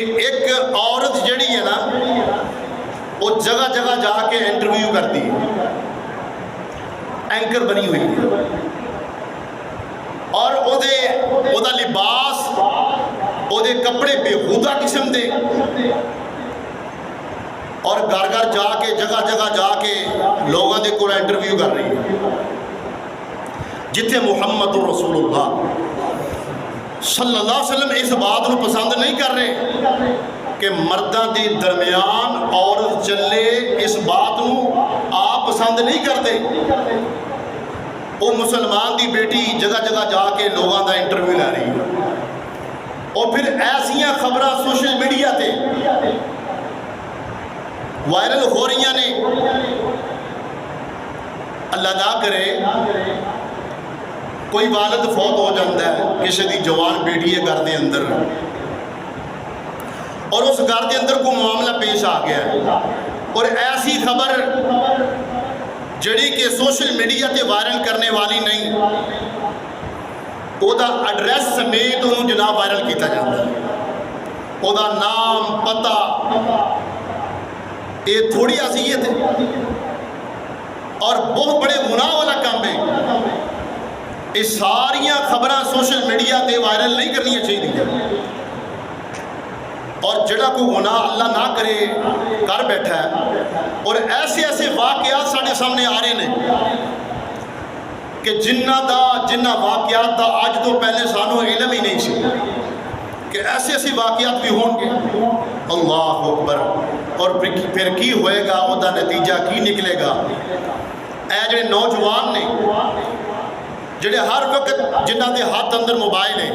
एक औरत जड़ी है ना, वो जगह जगह जाके इंटरव्यू करती है, एंकर बनी हुई है, और ओदा लिबास, ओदे कपड़े बेहूदा किस्म दे, और घर घर जाके जगह जगह जाके लोगों के कोल इंटरव्यू कर रही है, जिथे मुहम्मद रसूलुल्लाह सल्लल्लाहु अलैहि वसल्लम इस बात को पसंद नहीं कर रहे कि मर्दां के दरमियान औरत चले, इस बात को आप पसंद नहीं करते। वो मुसलमान की बेटी जगह जगह जाके लोगों का इंटरव्यू ले रही है, और फिर ऐसिया खबर सोशल मीडिया से वायरल हो रही ने, अल्लाह ना करे कोई वालद फौत हो जाता है, किसी की जवान बेटी है घर के अंदर, और उस घर के अंदर कोई मामला पेश आ गया है, और ऐसी खबर जड़ी कि सोशल मीडिया से वायरल करने वाली नहीं, ओदा एड्रैस समेत उन्होंने जनाब वायरल किया जाता है, ओदा नाम पता, ये थोड़ी असीयत है और बहुत बड़े गुनाह वाला काम है। ये सारिया खबर सोशल मीडिया से वायरल नहीं करनी चाहिए, और जड़ा कोई गुनाह अल्लाह ना करे कर बैठा है, और ऐसे ऐसे वाकयात साढ़े सामने आ रहे हैं कि जिन्ना वाकयात का अज तो पहले सानू इलम ही नहीं सी कि ऐसे ऐसे वाकयात भी होंगे। अल्लाह अकबर। और फिर की होएगा, उसका नतीजा की निकलेगा। ऐ जो नौजवान ने जिहड़े हर वक्त जिन्हों के हाथ अंदर मोबाइल है,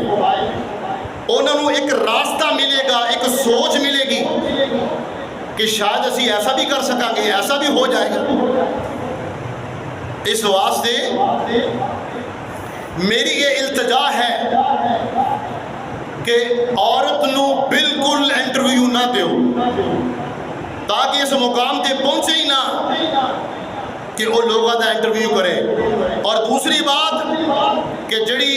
उन्होंने एक रास्ता मिलेगा, एक सोच मिलेगी कि शायद असी ऐसा भी कर सकांगे, ऐसा भी हो जाएगा। इस वास्ते मेरी ये इल्तजा है कि औरत नू बिल्कुल इंटरव्यू ना दो, ताकि इस मुकाम पर पहुंचे ही ना कि वो लोगों का इंटरव्यू करे। और दूसरी बात कि जड़ी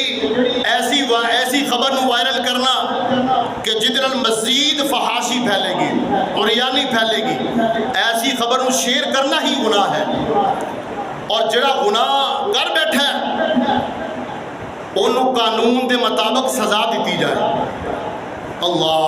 ऐसी खबर को वायरल करना कि जिद मजीद फहाशी फैलेगी और यानी फैलेगी, ऐसी खबर को शेयर करना ही गुनाह है, और जड़ा गुनाह कर बैठा है उन्होंने कानून के मुताबिक सजा दी जाए। अल्लाह